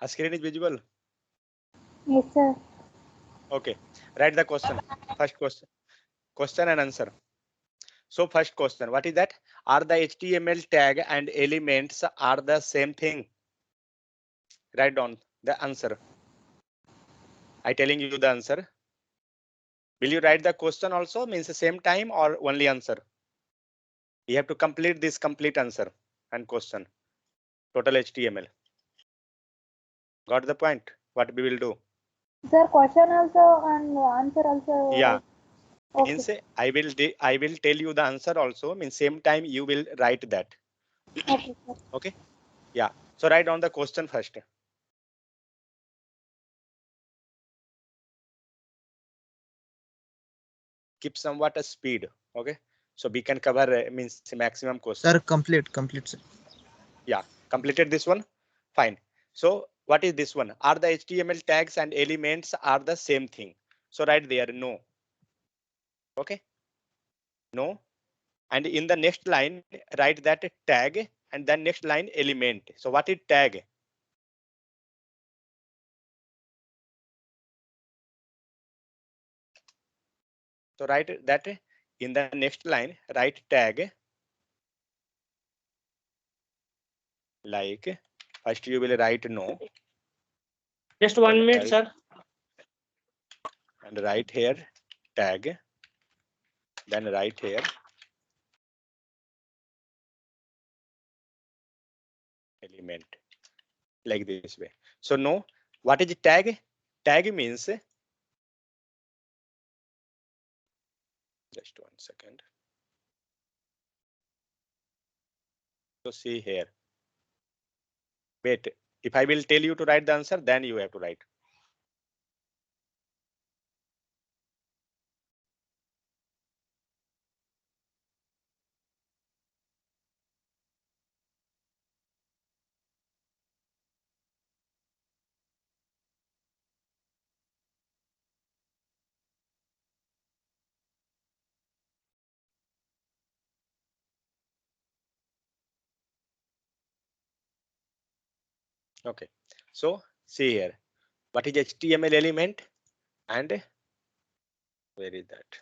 A screen is visible? Yes, sir. Okay. Write the question. First question. Question and answer. So first question, what is that? Are the HTML tag and elements are the same thing? Write down the answer. I telling you the answer. Will you write the question also? Means the same time or only answer? You have to complete this complete answer and question. Total HTML. Got the point? What we will do? Sir, question also and answer also. Yeah. Okay. Means I will tell you the answer also. Means same time you will write that. Okay, sir. Okay. Yeah. So write down the question first. Keep somewhat a speed. Okay. So we can cover means maximum question. Sir, complete, sir. Yeah, completed this one. Fine. So what is this one? Are the HTML tags and elements are the same thing? So right there, no. Okay. No. And in the next line, write that tag and then next line element. So what is tag? So write that in the next line, write tag. Like first you will write no. Just 1 minute, sir. And write here tag. Then write here element. Like this way. So no, what is tag? Tag means just 1 second. So see here. Wait, if I will tell you to write the answer, then you have to write. Okay, so see here. What is HTML element and where is that?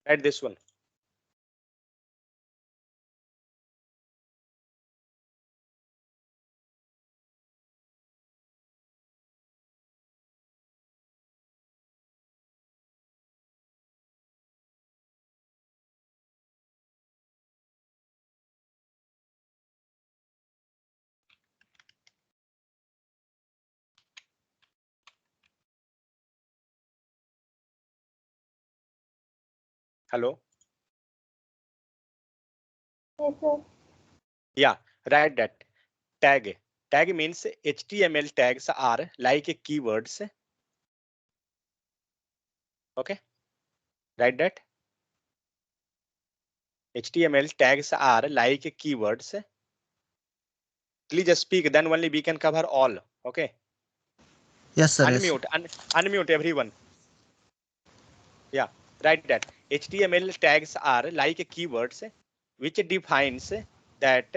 Write this one. Hello. Yes, sir. Yeah, write that tag. Tag means HTML tags are like keywords. Okay, write that. HTML tags are like keywords. Please just speak, then only we can cover all. Okay. Yes, sir. Yes. Unmute, unmute everyone. Yeah, write that. HTML tags are like keywords which defines that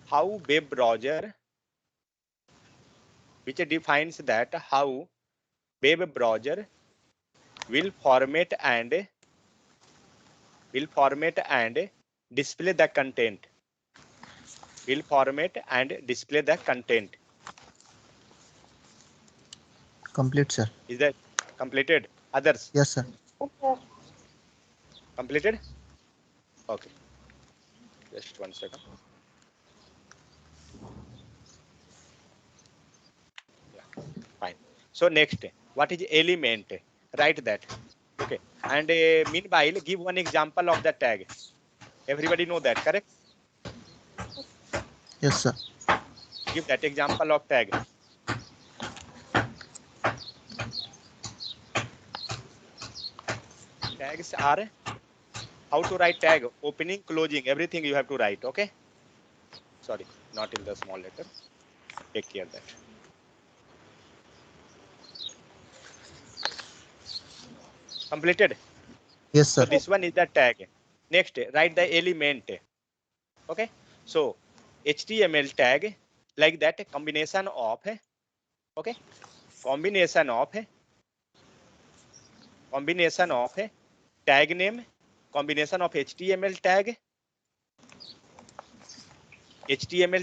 how web browser will format and display the content. Complete, sir. Is that completed? Others? Yes, sir. Yes, sir. Completed? Okay. Just 1 second. Yeah, fine. So next, what is element? Write that. Okay. And meanwhile, give one example of the tag. Everybody know that, correct? Yes, sir. Give that example of tag. tags are how to write tag, opening, closing, everything you have to write. Okay. Sorry, not in the small letter. Take care of that. Completed. Yes, So sir. this one is the tag. Next, write the element. Okay. So HTML tag like that, combination of, okay, combination of tag name, combination of HTML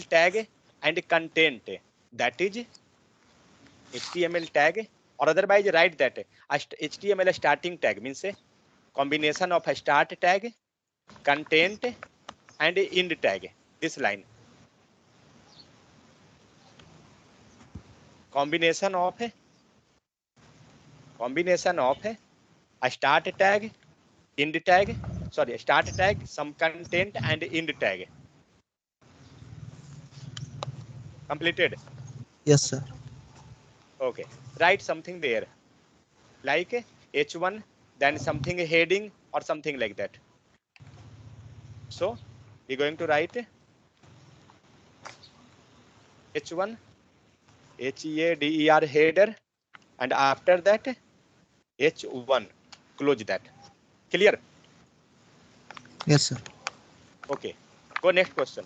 tag and content. That is HTML tag, or otherwise write that HTML starting tag means a combination of a start tag, content and end tag. This line. Combination of a start tag, end tag, sorry, start tag, some content and end tag. Completed. Yes, sir. Okay. Write something there like H1, then something heading or something like that. So we're going to write H1, HEADER header, and after that H1, close that. Clear? Yes, sir. Okay. Go next question.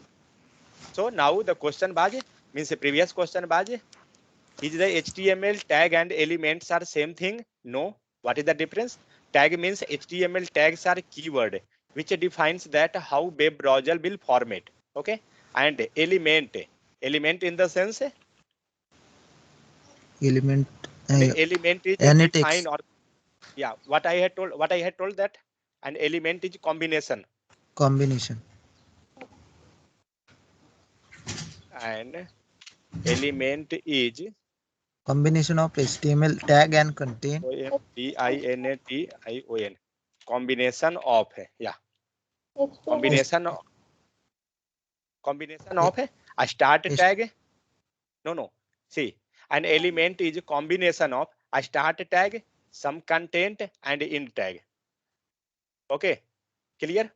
So now the question was, means the previous question was, is the HTML tag and elements are same thing? No. What is the difference? Tag means HTML tags are keyword which defines that how web browser will format. Okay. And element in the sense, Element. element is Any define text. or yeah, what I had told that an element is combination Combination. and element is Combination of HTML tag and content. DINATION. Combination of yeah. Combination of a start Yes. tag. No. See, an element is a combination of a start tag, some content and end tag. Okay, clear?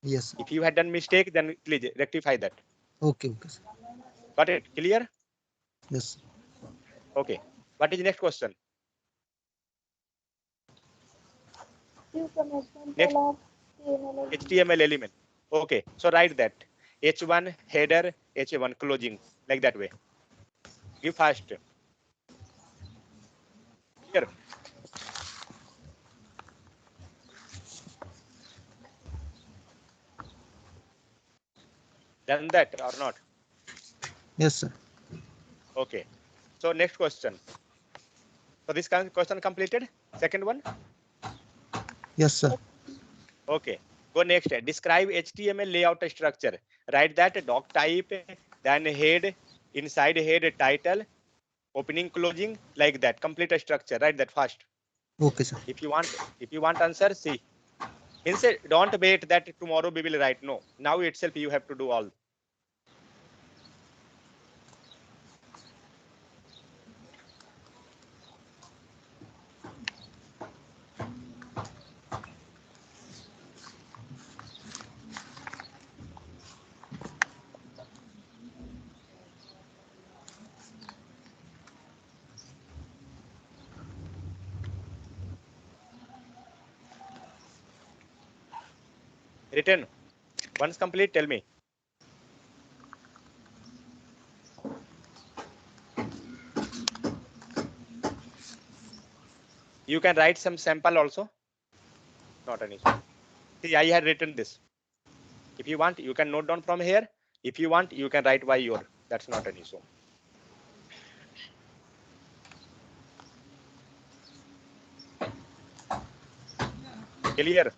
Yes, sir. If you had done mistake, then please rectify that. Okay, sir. Got it? Clear? Yes, sir. Okay. What is the next question? Give some Next. example of HTML. HTML element. Okay, so write that H1 header, H1 closing, like that way. Give fast. Clear? Done that or not? Yes, sir. Okay. So next question. So this question completed. Second one. Yes, sir. Okay. Go next. Describe HTML layout structure. Write that doc type, then head, inside head title, opening, closing, like that. Complete a structure. Write that fast. Okay, sir. If you want answer, see. Means don't wait that tomorrow we will write. No. Now itself you have to do all. Written. Once complete, tell me. You can write some sample also. Not an issue. See, I had written this. If you want, you can note down from here. If you want, you can write by your. That's not an issue. Clear?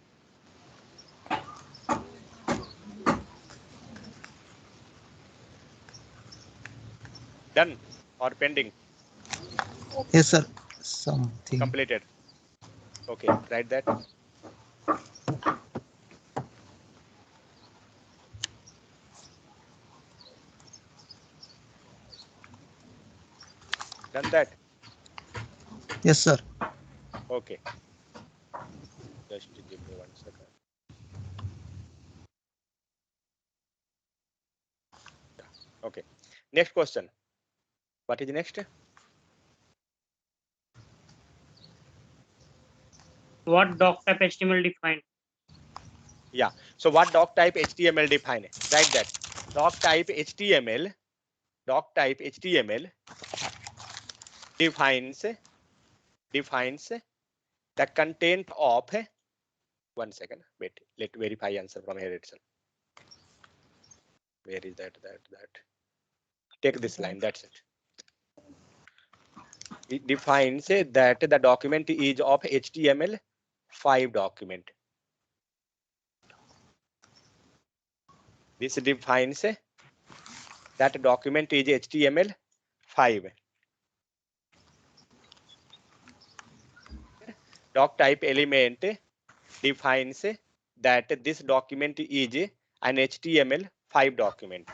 Done or pending? Yes, sir. Something. Completed. Okay, write that. Done that. Yes, sir. Okay. Just give me 1 second. Yeah. Okay. Next question. What is next? What doc type HTML defined? Yeah. So what doc type HTML define? Write that. Doc type HTML. Doc type HTML defines the content of 1 second. Wait. Let verify answer from here itself. Where is that? Take this line. That's it. It defines that the document is of HTML5 document. This defines that document is HTML5. Doc type element defines that this document is an HTML5 document.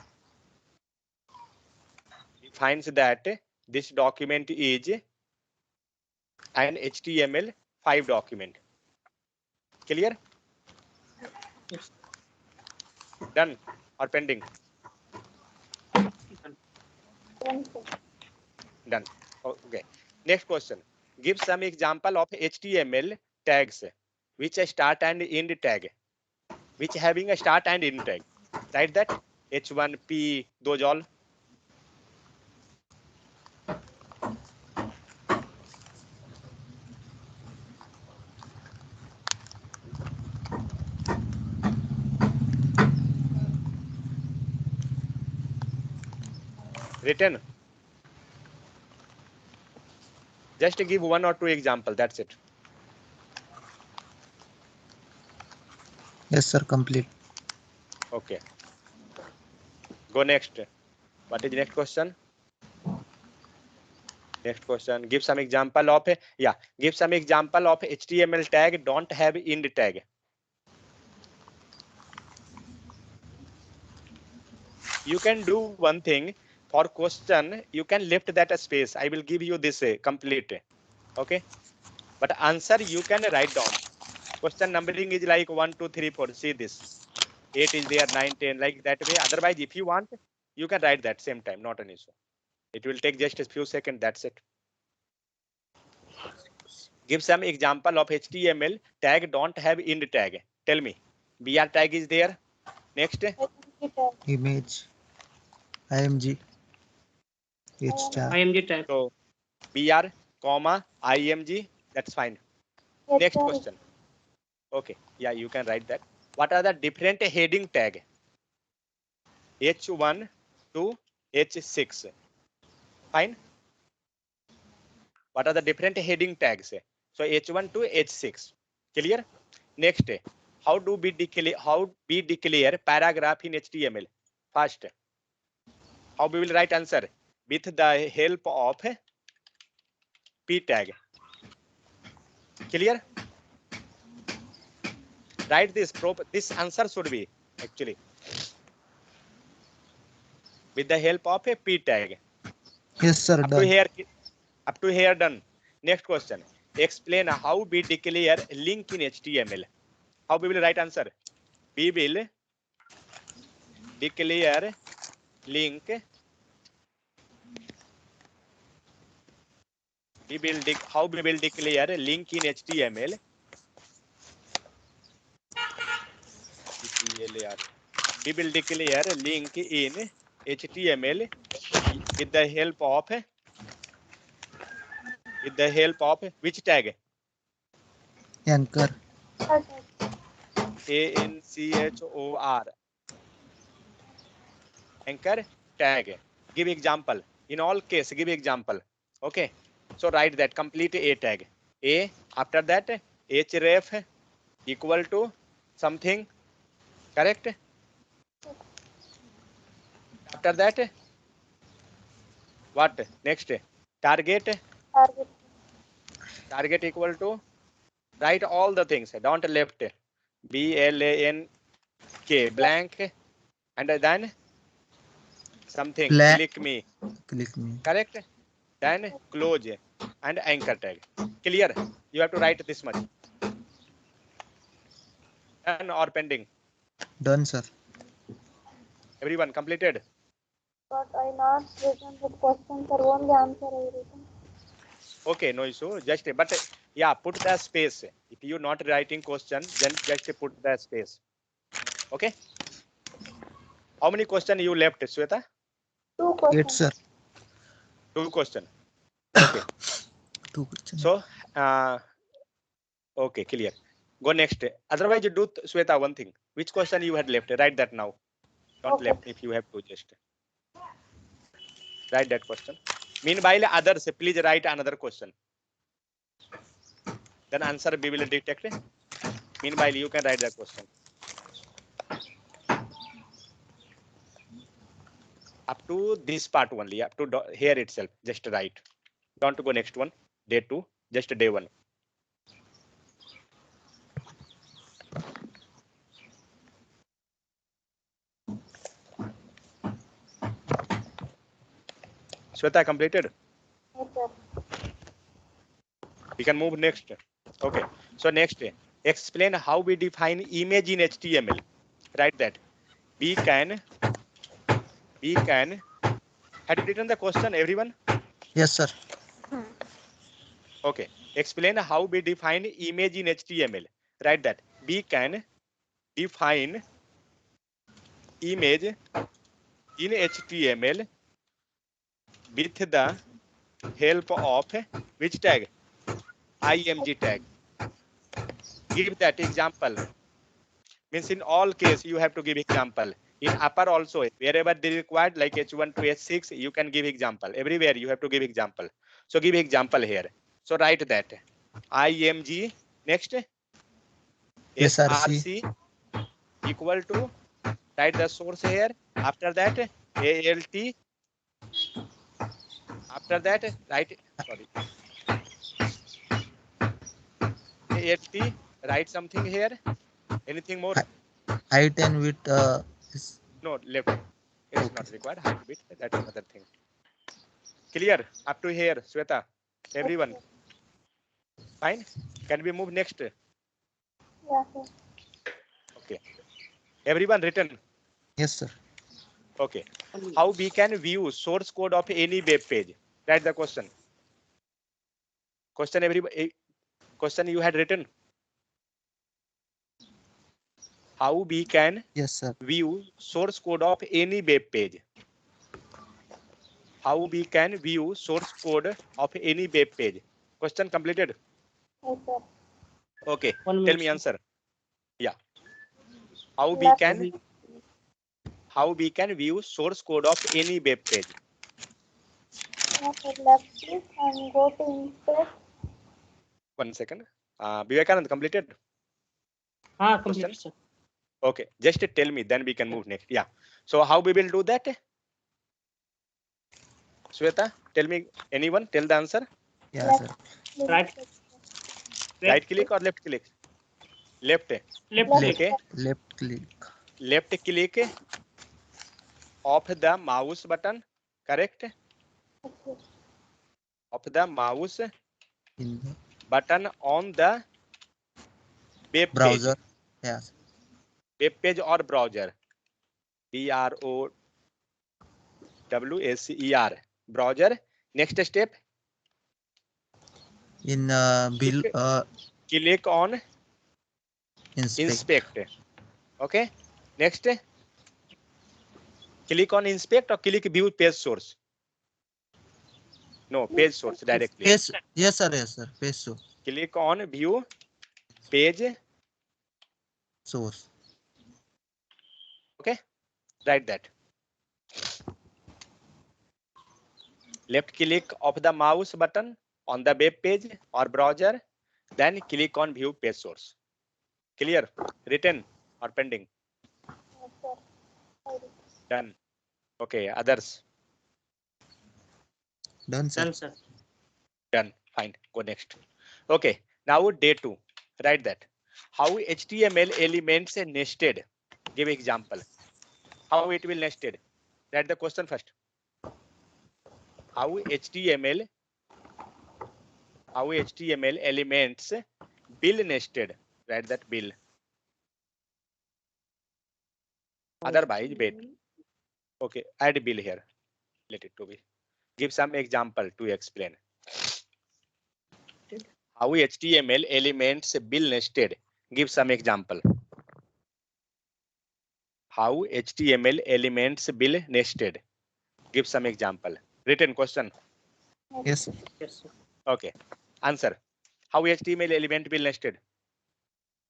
Defines that this document is an HTML5 document. Clear? Yes. Done or pending? Done. Okay. Next question. Give some example of HTML tags which start and end tag, which having a start and end tag. Write that. H1P, those all. Written. Just give 1 or 2 example. That's it. Yes, sir. Complete. Okay. Go next. What is the next question? Next question. Give some example of Give some example of HTML tag don't have end tag. You can do one thing. For question, you can left that space. I will give you this complete. Okay. But answer you can write down. Question numbering is like 1, 2, 3, 4. See this. 8 is there, 9, 10, like that way. Otherwise, if you want, you can write that same time. Not an issue. It will take just a few seconds. That's it. Give some example of HTML tag don't have end tag. Tell me. BR tag is there. Next. Image. IMG. H char. IMG type. So BR, comma, IMG. That's fine. Next question. Okay. Yeah, you can write that. What are the different heading tag? H1 to H6. Fine. What are the different heading tags? So H1 to H6. Clear? Next, how we declare paragraph in HTML? First, how we will write answer? With the help of p tag. Clear? Write this. This answer should be actually with the help of a p tag. Yes, sir. Up Done. to here done. Next question. Explain how we declare link in HTML. How we will write answer? We will declare link. How we will declare link in HTML? We will declare link in HTML with the help of which tag? Anchor. ANCHOR. Anchor tag. Give example. In all case, give example. Okay. So write that complete a tag. A after that href equal to something. Correct. After that, what next? Target. Target equal to. Write all the things. Don't left. BLANK blank and then something. Blank. Click me. Click me. Correct. Then close and anchor tag. Clear? You have to write this much. Done or pending? Done, sir. Everyone completed? But I not written the question, sir. Only answer I written. Okay, no issue. Just but yeah, put the space. If you not writing question, then just put the space. Okay. How many question you left, Sweta? 2 8, questions. sir. 2 question. Okay. 2 questions. So okay, clear. Go next. Otherwise, you do Sweta one thing. Which question you had left? Write that now. Don't Okay. left if you have to just write that question. Meanwhile, others please write another question. Then answer we will detect. Meanwhile, you can write that question. Up to this part only, up to here itself, just write. Don't go next one, day 2, just day 1. Sweta completed. Yes, sir. We can move next. Okay, so next, explain how we define image in HTML. Write that. We can. Had you written the question, everyone? Yes, sir. Okay. Explain how we define image in HTML. Write that. We can define image in HTML with the help of which tag? IMG tag. Give that example. Means in all case you have to give example. In upper also, wherever they required, like H1 to H6, you can give example. Everywhere you have to give example. So give example here. So write that. IMG, next, SRC. equal to, write the source here. After that, ALT. After that, write, sorry. ALT, write something here. Anything more? Height and width is No, left. It is not required. Height bit. That's another thing. Clear? Up to here, Sweta. Everyone. Fine. Can we move next? Yeah, sir. Okay. Everyone written. yes, sir. Okay. How we can view source code of any web page? Write the question. Question everybody. Question you had written. How we can Yes, sir. view source code of any web page? How we can view source code of any web page? Question completed. Yes, sir. Okay. 1 Tell minute. me answer. Yeah. How we Left can view source code of any web page? left click and go to insert. 1 second. Vivekanand completed. Complete, sir. Okay, just tell me, then we can move next. Yeah. So how we will do that? Sweta, tell me. Anyone tell the answer? Yeah, Left sir. click. Right. Right click or left click? Left. Left Left, click. Okay. left click. Left click of the mouse button. Correct. Okay. Of the mouse In the button on the web browser. page. Yes. Web page or browser. BROWSER. Browser. Next step. In bill Click on inspect. inspect. Okay. Next. Click on inspect or click view page source? No, page source directly. Yes, yes, sir. Yes, sir. Page Click on view page source. Okay, write that. Left click of the mouse button on the web page or browser, then click on view page source. Clear? Written or pending? Yes, sir. Done. Okay, others? Done, sir. Done, sir. Done. Fine. Go next. Okay, now day 2. Write that. How HTML elements are nested. Give example. How it will nested. Write the question first. How HTML elements will nested. Write that will. Otherwise, wait. Okay, add bill here. Let it to be. Give some example to explain how HTML elements bill nested. Give some example. How HTML elements bill nested. Give some example. Written question. Yes, sir. Yes, sir. Okay. Answer. How HTML element bill nested?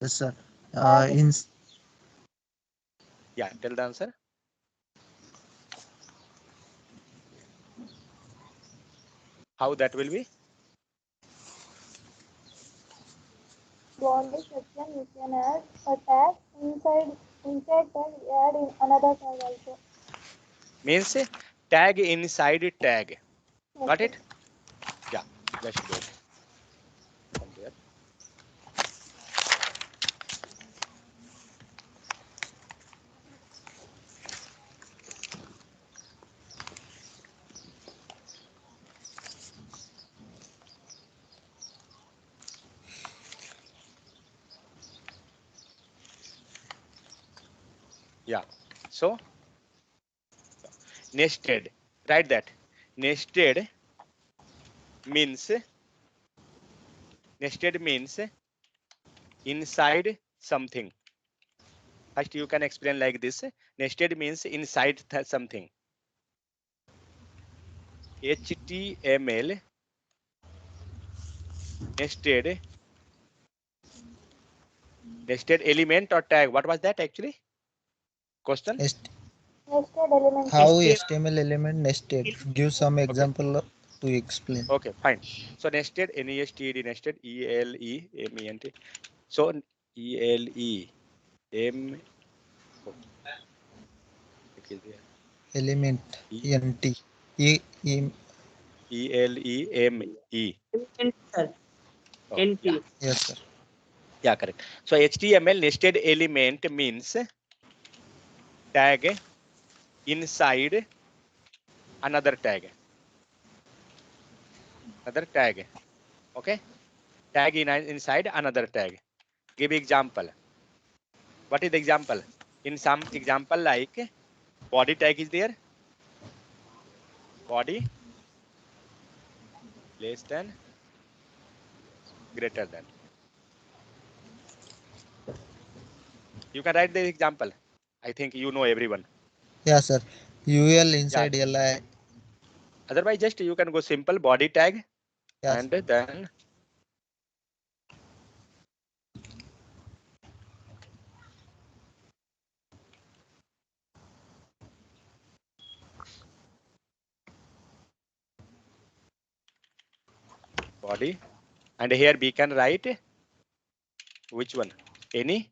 Yes, sir. Tag. In Yeah, tell the answer. How that will be? Bonding section, you can add a tag inside tag, add in another tag also. Means tag inside tag. Got Okay. it? Yeah, just do it. From there. Yeah. So nested. Write that. Nested means inside something. First, you can explain like this. Nested means inside something. HTML nested element or tag. What was that actually? Question. Est- Nested element. how HTML. HTML element nested. Give some example to explain. Okay, fine. So nested, nested, nested, ELEMENT. So ELEM. Oh, it is there. Element ent e e ELEME. Sir. Oh, yeah. NT. yes, sir. Yeah, correct. So HTML nested element means tag inside another tag. Another tag. Okay. Tag inside another tag. Give example. What is the example? In some example like body tag is there. Body less than greater than. You can write the example. I think you know everyone. Yeah, sir. UL Yeah. inside li. Otherwise, just you can go simple body tag Yes. and then body. And here we can write which one? Any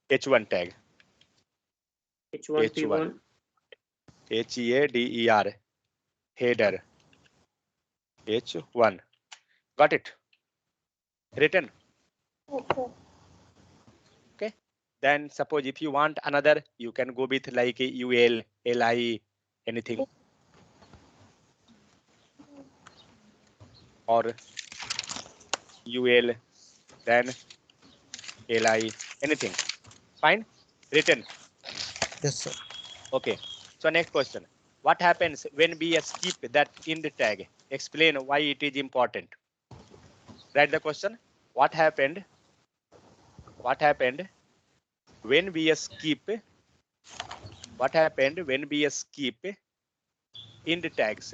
H1 tag. H1 H1. P1. HEADER. Header. H1. Got it? Written. Yes, sir. Okay. Then suppose if you want another, you can go with like a UL, LI, anything. Or UL, then LI, anything. Fine. Written. Yes, sir. Okay. So next question. What happens when we skip that end tag? Explain why it is important. Write the question. What happened? What happened when we skip? What happened when we skip end tags?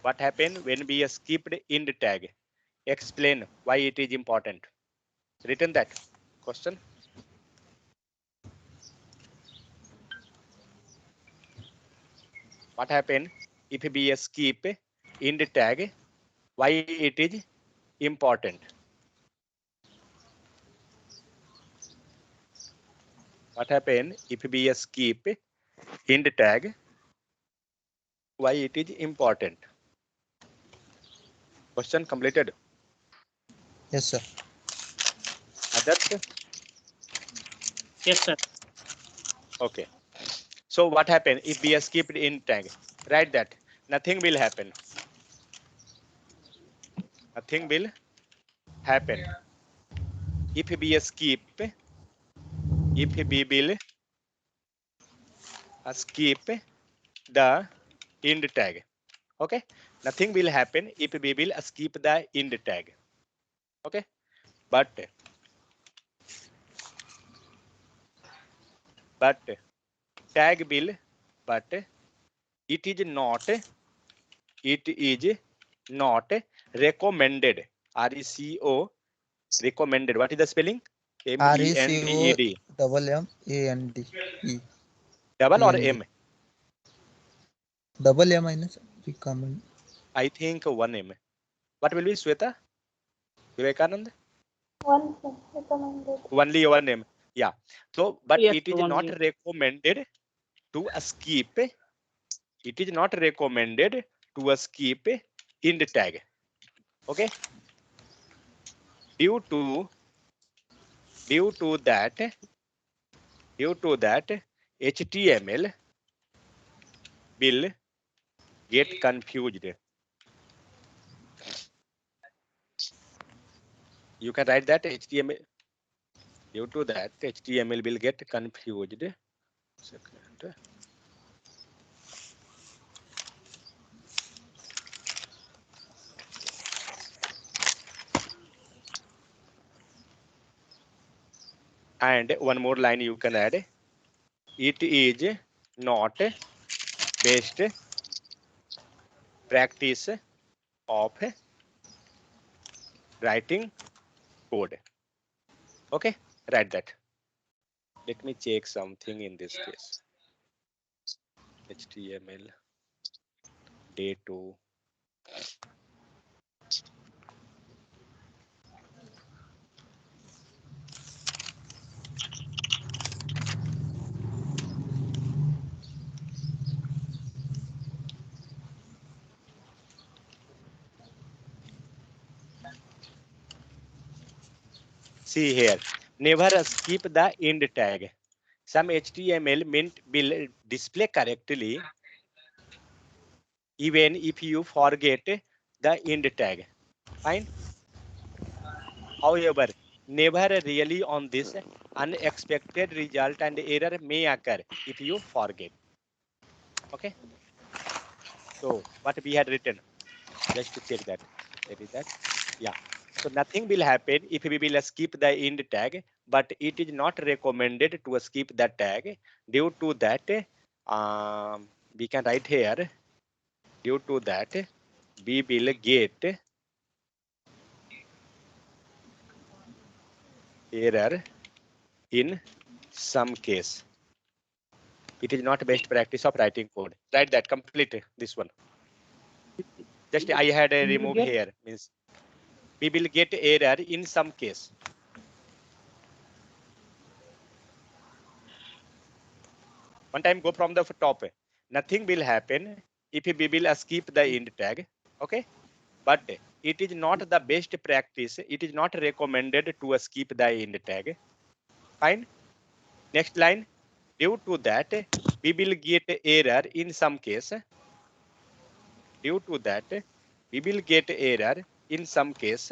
What happened when we skipped end tag? Explain why it is important. Written that question. What happened if we skip end tag? Why it is important? What happened if we skip end tag? Why it is important? Question completed. Yes, sir. Others? Yes, sir. Okay. So what happened if we skipped end tag? Write that. Nothing will happen. Nothing will happen. If we skip, if we will skip the end tag. Okay, nothing will happen if we will skip the end tag. Okay, but tag will, but it is not recommended. RECO recommended. What is the spelling? MENDED. RECO Double or AND. M? Double M minus recommend. I think one M. What will be, Sweta? Vivekanand? One sir, recommended. Only one M. Yeah. So, but Yes, it is one not name. recommended to skip. It is not recommended to skip end tag. Okay. Due to that, HTML will get confused. You can write that HTML. Due to that, HTML will get confused. Second. And one more line you can add. It is not best practice of writing code. Okay, write that. Let me check something in this case. HTML day 2. See here, never skip the end tag. Some HTML will display correctly even if you forget the end tag. Fine. However, never really on this. Unexpected result and error may occur if you forget. Okay. So what we had written, just to check that. There is that. Yeah. So nothing will happen if we will skip the end tag, but it is not recommended to skip the tag. Due to that, we can write here. Due to that, we will get error in some case. It is not best practice of writing code. Write that, complete this one. Just I had a You will remove get- here, means we will get error in some case. One time go from the top. Nothing will happen if we will skip the end tag. Okay, but it is not the best practice. It is not recommended to skip the end tag. Fine. Next line. Due to that, we will get error in some case. Due to that, we will get error in some case.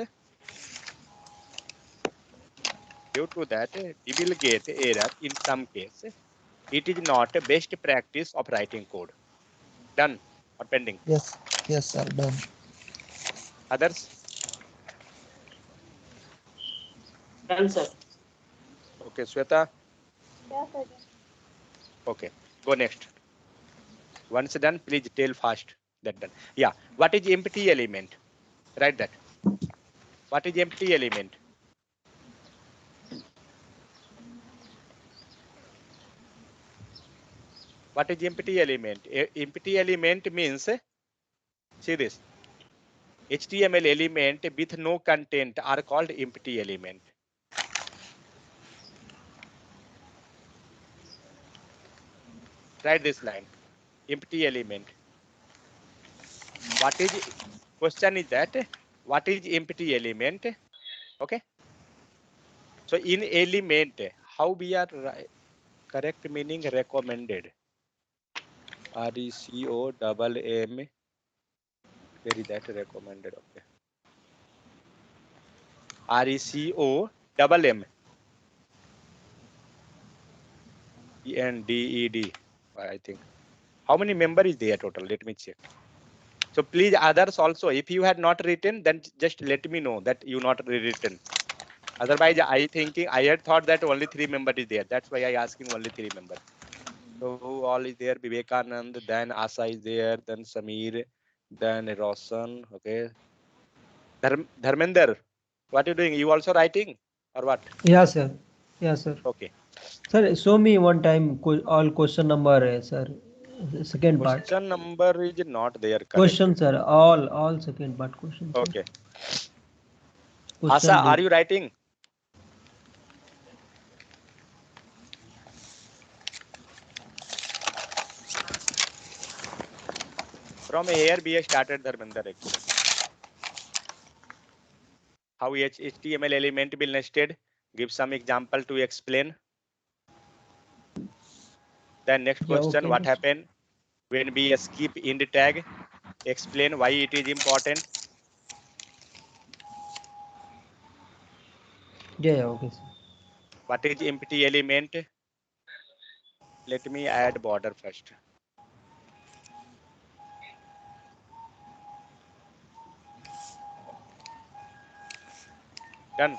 Due to that, we will get error in some case. It is not a best practice of writing code. Done or pending? Yes, yes, sir. Done. Others? Done, sir. Okay, Sweta. Yes, sir. Okay, go next. Once done, please tell fast that done. Yeah, what is empty element? Write that. What is empty element? What is empty element? Empty element means, see this, HTML element with no content are called empty element. Write this line, empty element. What is, question is that, what is empty element? Okay. So in element, how we are correct meaning recommended. RECO double M. Where is that recommended? Okay. RECO double M. ENDED. I think. How many member is there total? Let me check. So please others also, if you had not written, then just let me know that you not rewritten. Otherwise, I had thought that only 3 member is there. That's why I asking only 3 member. So who all is there? Vivekanand, then Asa is there, then Samir, then Roshan. Okay. Dharmender, what are you doing? You also writing or what? Yeah, sir. Yeah, sir. Okay. Sir, show me one time all question number, sir. Second part. Question number is not there. Correct. Question, sir. All second part question, sir. Okay. Question Asa, are date. you writing? From here we have started, Dharmender, actually. How HTML element will nested? Give some example to explain. Then next Yeah, question, okay. what happened when we skip ind tag? Explain why it is important. Yeah, okay, sir. What is empty element? Let me add border first. Done.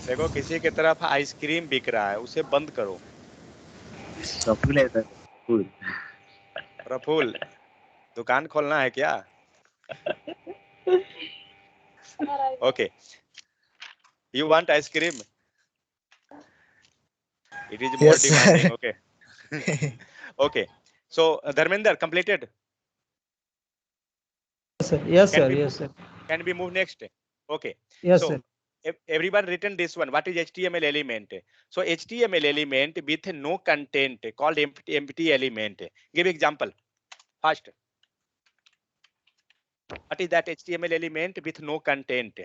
देखो किसी की तरफ ice cream बिक रहा है, उसे बंद करो। प्रफुल्ल है सर, प्रफुल्ल। प्रफुल्ल, दुकान खोलना है क्या? Okay. You want ice cream? It is more Yes, sir. demanding. Okay. Okay. So Dharmender completed. Yes, sir. Yes, Can sir. we Yes, move, sir. can we move next? Okay. Yes, So sir. everyone written this one. What is HTML element? So HTML element with no content called empty element. Give example. First. What is that HTML element with no content?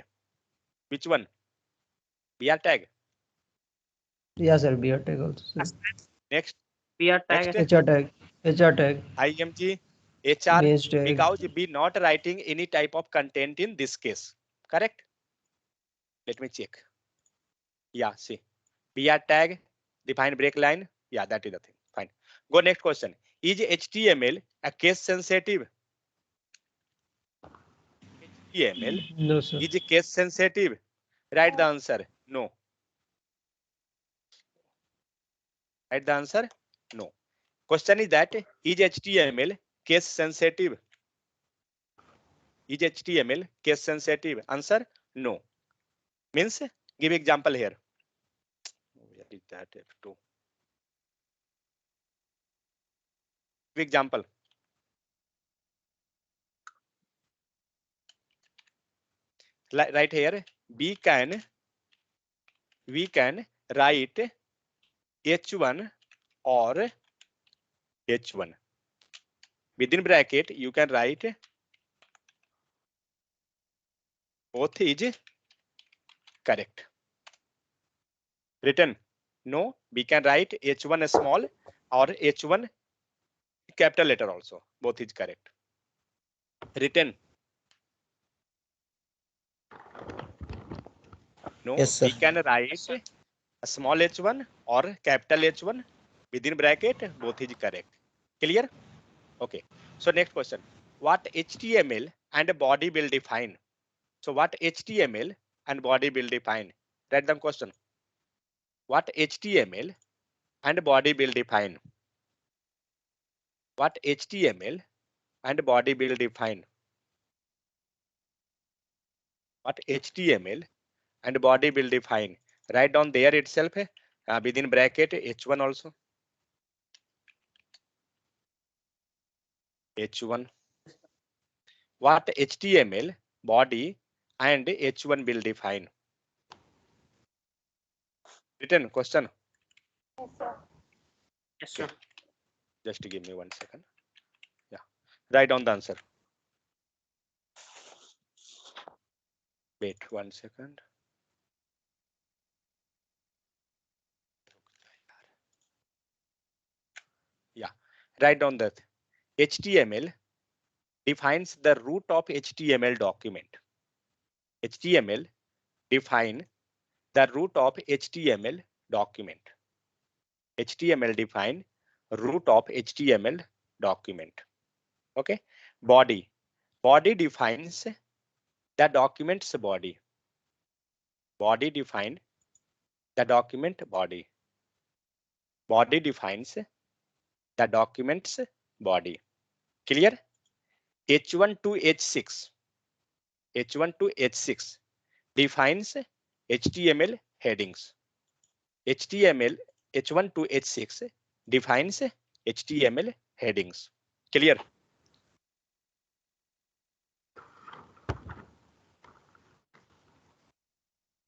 Which one? BR tag. Yes, sir. BR tag also, sir. Next. PR tag. Next. HR tag. HR tag. IMG. HR. Image tag. Because we not writing any type of content in this case. Correct? Let me check. Yeah, see. BR tag, define break line. Yeah, that is the thing. Fine. Go next question. Is HTML a case sensitive? HTML No, sir. is case sensitive. Write the answer. No. Write the answer. No. Question is that is HTML case sensitive? Is HTML case sensitive? Answer. No. Means give example here. Where is that F2? Give example. Right here, we can write H1 or H1. Within bracket, you can write both is correct. Written. No, we can write H1 small or H1 capital letter also. Both is correct. Written. No, Yes, sir. we can write a small h1 or capital H1 within bracket. Both is correct. Clear? Okay. So next question. What HTML and body will define? So what HTML and body will define? Write down question. What HTML and body will define? What HTML and body will define? What HTML and body will define? Write down there itself within bracket H1 also. H1. What HTML body and H1 will define? Written question. Yes, sir. Yes, sir. Just give me 1 second. Yeah. Write down the answer. Wait 1 second. Write down that HTML defines the root of HTML document. HTML define the root of HTML document. HTML define root of HTML document. Okay. Body defines the document's body. Body define the document body. Body defines the document's body. Clear? H1 to H6. H1 to H6 defines HTML headings. HTML H1 to H6 defines HTML headings. Clear?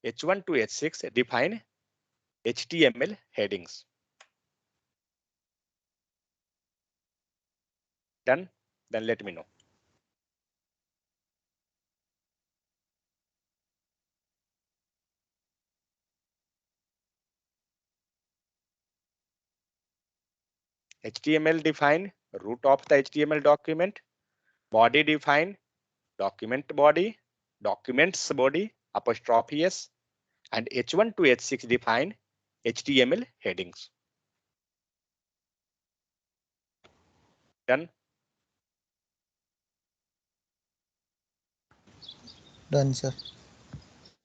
H1 to H6 define HTML headings. Done? Then let me know. HTML define root of the HTML document. Body define document body, documents body, apostrophe S, and H1 to H6 define HTML headings. Done? Done, sir.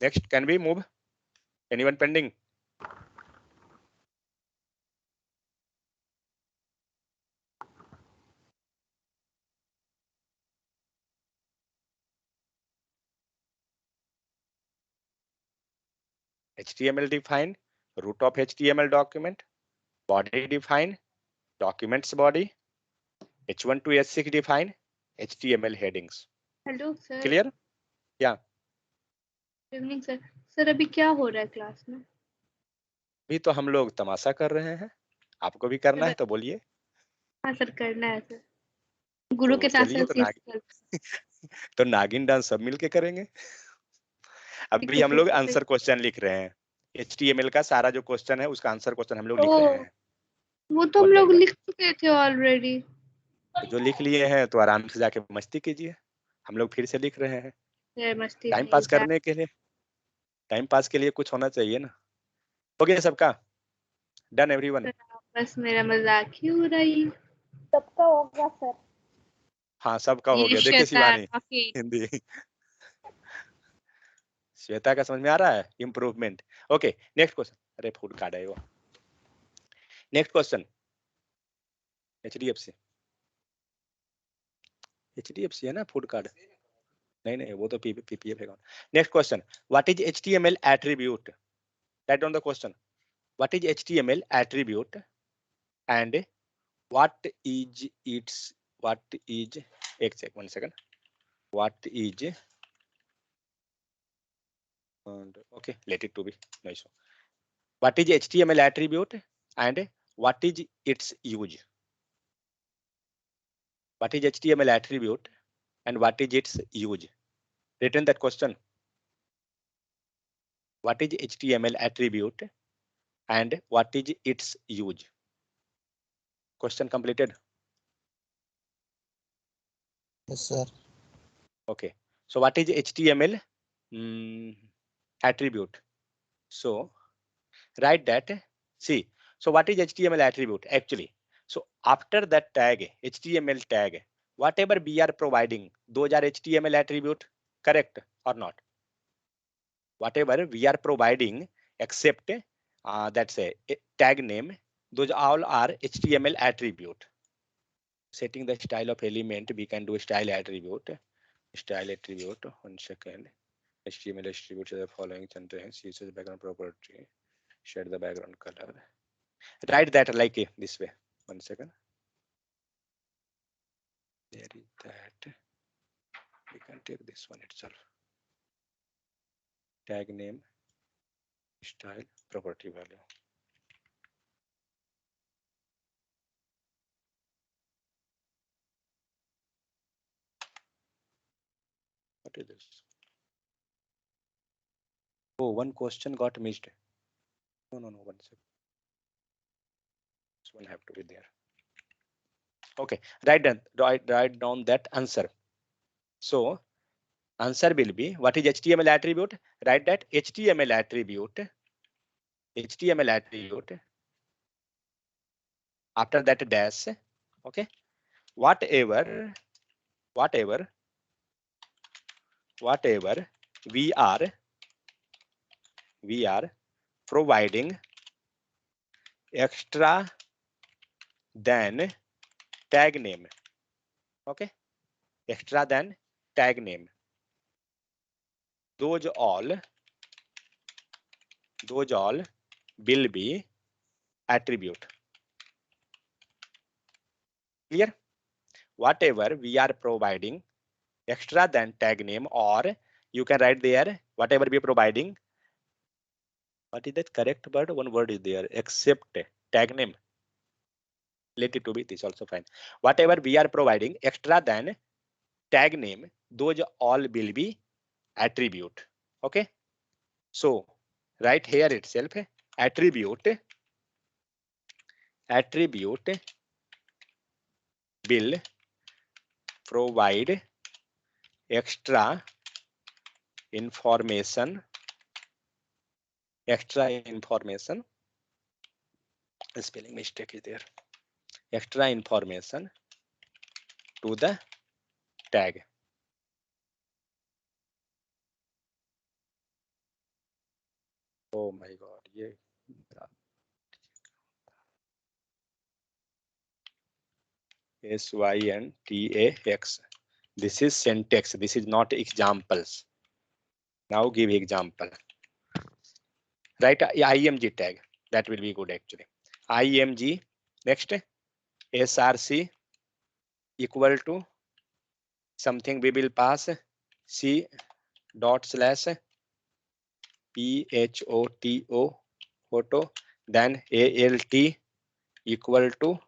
Next, can we move? Anyone pending? HTML define root of HTML document. Body define documents body. H1 to H6 define HTML headings. Hello sir. Clear? Yeah. Good evening sir. Sir अभी क्या हो रहा है class में? भी तो हम लोग तमाशा कर रहे हैं. आपको भी करना है तो बोलिए. हाँ सर करना है सर. गुरु तो के साथ चलिए साथ तो नागिन डांस सब मिलके करेंगे. अभी हम लोग आंसर क्वेश्चन लिख रहे हैं. HTML का सारा जो क्वेश्चन है उसका आंसर क्वेश्चन हम लोग लिख रहे हैं. वो तो हम लोग लिख चुके थे ऑलरेडी. तो जो लिख लिए हैं तो आराम से जाके मस्ती कीजिए. हम लोग फिर से लिख रहे हैं. मस्ती टाइम पास करने के लिए. टाइम पास के लिए कुछ होना चाहिए ना. हो गया सबका? Done everyone? बस मेरा मजाक ही हो रहा है. सबका हो गया सर. हाँ सबका हो गया. देखिए शिवानी हिंदी. श्वेता का समझ में आ रहा है? इम्प्रूवमेंट. Okay next question. अरे फूड कार्ड है वो. Next question. HDFC है ना फूड कार्ड? नहीं वो तो PPF है. Next question. What is HTML attribute? Write down the question. What is HTML attribute and what is it's one second. What is okay, let it to be. No issue. What is HTML attribute and what is its use? What is HTML attribute and what is its use? Written that question. What is HTML attribute and what is its use? Question completed. Yes, sir. Okay. So what is HTML attribute? So write that. See. So what is HTML attribute actually? So after that tag, HTML tag, whatever we are providing, those are HTML attribute, correct or not? Whatever we are providing except that's a tag name, those all are HTML attribute. Setting the style of element, we can do style attribute. Style attribute, 1 second. HTML attributes are the following sentence, uses background property, shade the background color. Write that like this way. 1 second. There is that. We can take this one itself. Tag name, style, property value. What is this? Oh, one question got missed. No, 1 second. This one have to be there. Okay, write down that answer. So answer will be, what is HTML attribute? Write that HTML attribute. HTML attribute. After that dash. Okay. Whatever we are providing extra than tag name. Okay, extra than tag name. Those all will be attribute. Clear? Whatever we are providing extra than tag name, or you can write there whatever we are providing. What is that correct word? One word is there, except tag name. Let it to be this also fine. Whatever we are providing extra than tag name, those all will be attribute. Okay, so right here itself, attribute will provide extra information. Spelling mistake is there. Extra information to the tag. Oh my god, yeah. syntax. This is syntax. This is not examples. Now give example. Right, img tag. That will be good actually. img. Next, src equal to something we will pass c dot slash photo photo, then alt equal to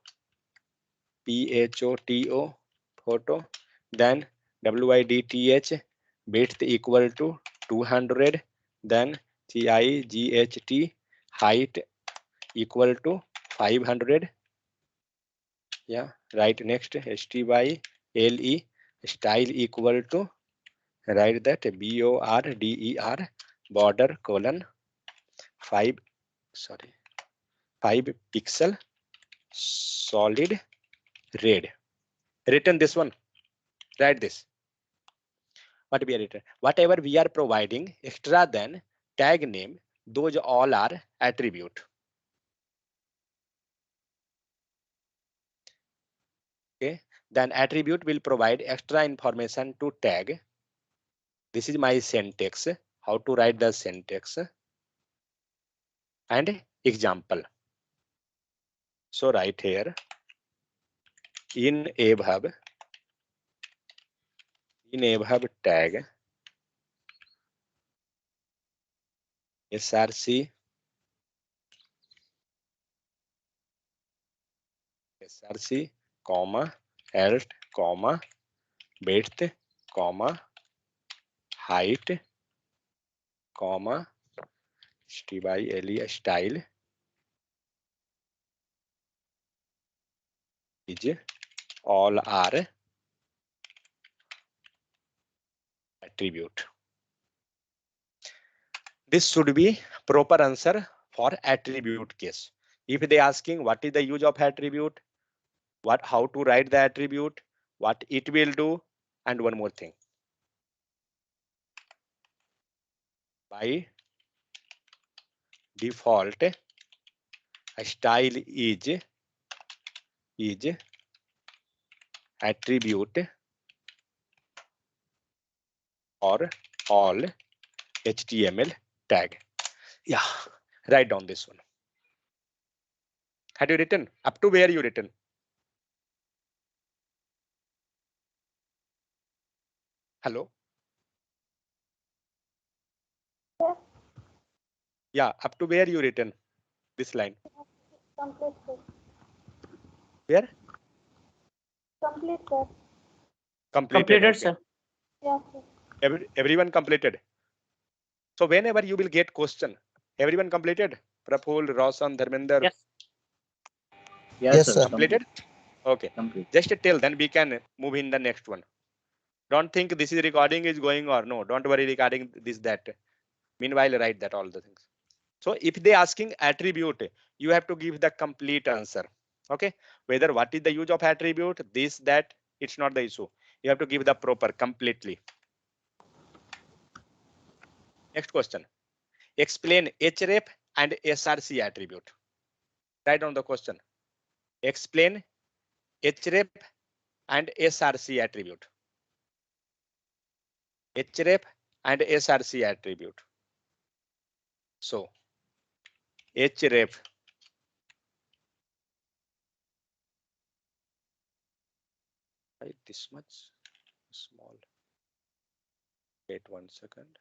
photo photo, then width width equal to 200, then CIGHT height equal to 500. Yeah, right. Next, STYLE style equal to, write that BORDER border colon 5 pixel solid red. Written this one. Write this. What we are written? Whatever we are providing extra than tag name, those all are attribute. Okay, then attribute will provide extra information to tag. This is my syntax. How to write the syntax and example. So right here in above tag src comma alt comma width comma height comma style is all are attribute. This should be proper answer for attribute case. If they asking what is the use of attribute, how to write the attribute, what it will do, and one more thing. By default, a style is attribute or all HTML tag. Yeah, write down this one. Had you written? Up to where you written? Hello? Yes. Yeah, up to where you written this line? Complete, sir. Where? Complete, sir. Completed, okay. sir. Yes, sir. Everyone completed. So whenever you will get question, everyone completed? Praful, Roshan, Dharmender. Yes. Yes, Yes, sir. sir. Completed? Okay, Complete. just tell, then we can move in the next one. Don't think this is recording is going or no. Don't worry regarding this, that. Meanwhile, write that all the things. So if they asking attribute, you have to give the complete answer. Okay, whether what is the use of attribute, this, that, it's not the issue. You have to give the proper completely. Next question. Explain Href and SRC attribute. Write down the question. Explain Href and SRC attribute. Href and SRC attribute. So Href. Right, this much small. Wait 1 second.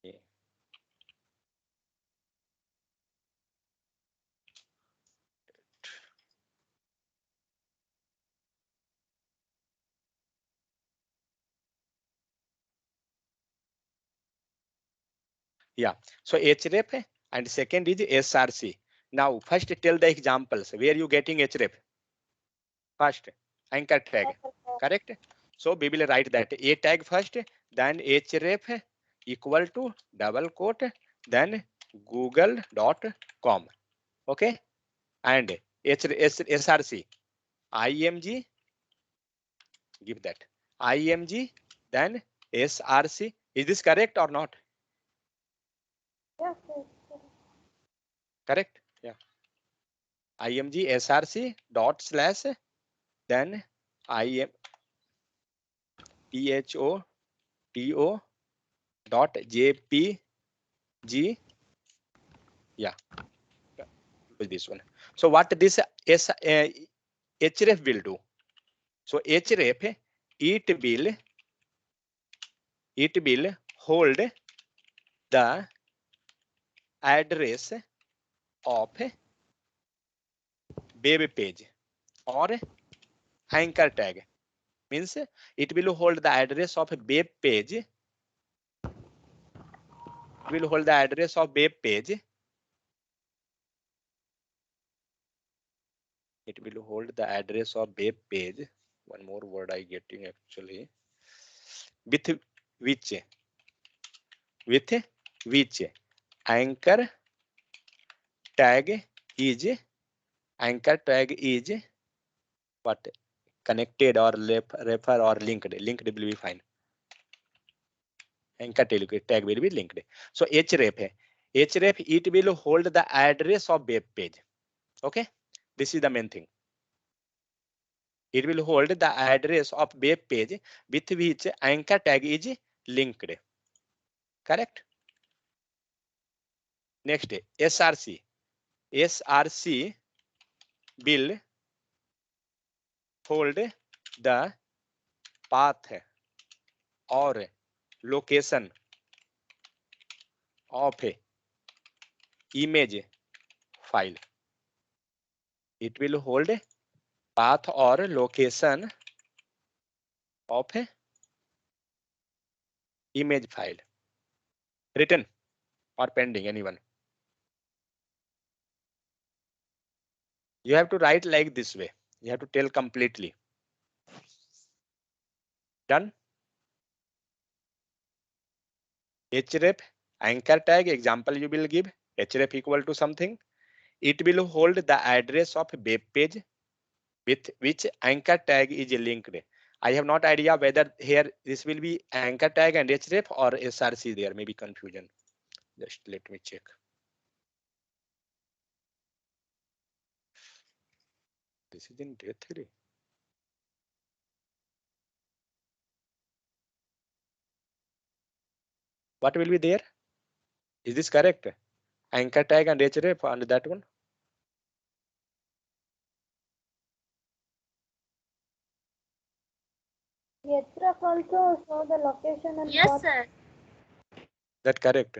Yeah. Yeah. So Href and second is SRC. Now first tell the examples where you getting Href. First anchor tag. Correct. So we will write that a tag first, then Href equal to double quote, then google.com. Okay. And SRC img, give that img, then SRC. Is this correct or not? Yes, yes, yes. Correct. Yeah. img src dot slash, then im thoto dot jpg. Yeah, with this one. So what this href will do? So href, it will hold the address of web page or anchor tag. Means it will hold the address of a web page. It will hold the address of web page. It will hold the address of web page. One more word I getting actually. With which anchor tag is what? Connected or refer or linked. Linked will be fine. Anchor tag will be linked. So href, it will hold the address of web page. Okay, this is the main thing. It will hold the address of web page with which anchor tag is linked. Correct. Next, SRC. SRC will hold the path or location of a image file. It will hold path or location of a image file. Written or pending, anyone? You have to write like this way. You have to tell completely. Done? Href anchor tag example you will give. Href equal to something. It will hold the address of web page with which anchor tag is linked. I have not idea whether here this will be anchor tag and href or SRC. There may be confusion. Just let me check. This is in day 3. What will be there? Is this correct? Anchor tag and href and that one. Href also show the location and Yes, path. sir. That correct?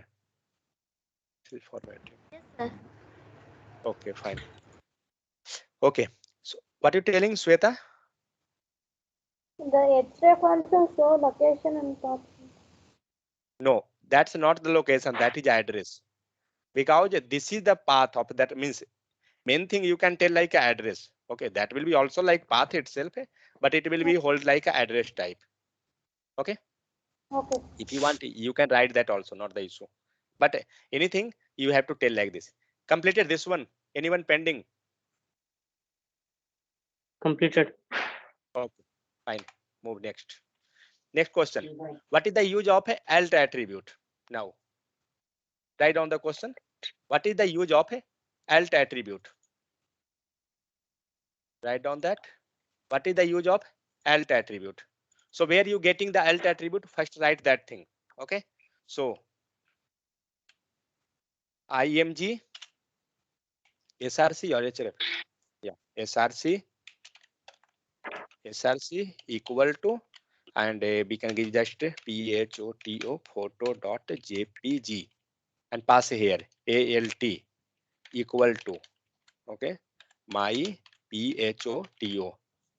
This is formatting. Yes, sir. Okay, fine. Okay. So what are you telling, Sweta? The href also show location and path. No, that's not the location. That is address. Because this is the path of that means main thing you can tell like a address. Okay, that will be also like path itself, but it will be hold like a address type. Okay. Okay. If you want, you can write that also, not the issue. But anything you have to tell like this. Completed this one. Anyone pending? Completed. Okay, fine. Move next. Next question. What is the use of a alt attribute? Now, write down the question. What is the use of a alt attribute? Write down that. What is the use of alt attribute? So where you getting the alt attribute? First write that thing. Okay. So IMG, SRC or HRF? Yeah, SRC equal to, and we can give just photo dot jpg and pass here alt equal to, okay, my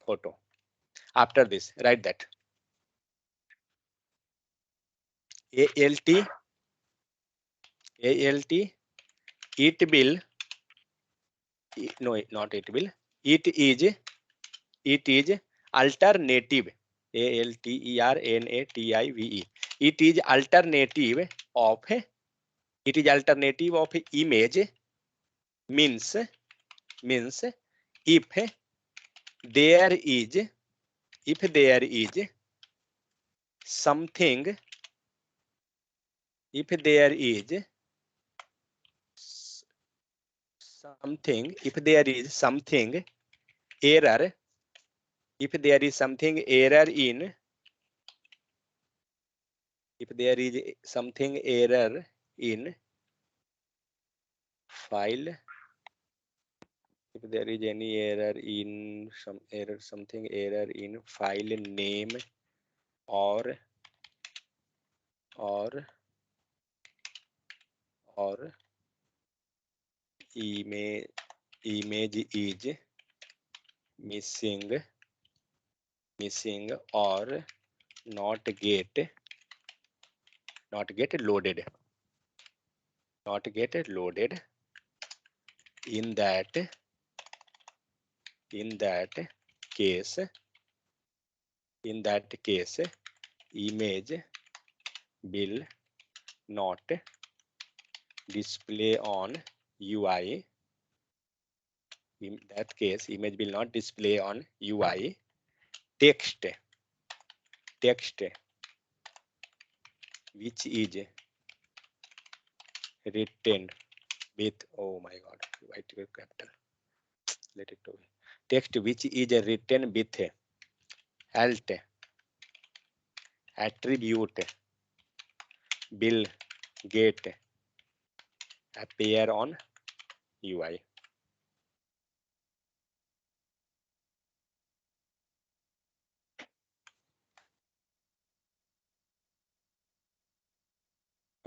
photo. After this, write that alt it will, no, not it will, it is alternative, alternative, it is alternative of, image, means if there is, something, if there is something error, if there is something error in, if there is something error in file, if there is any error in something error in file name or image is missing or not get loaded, in that case, image will not display on UI. In that case, image will not display on UI. Text which is written with, oh my god, write with capital, let it be. Text which is written with alt attribute will get appear on UI.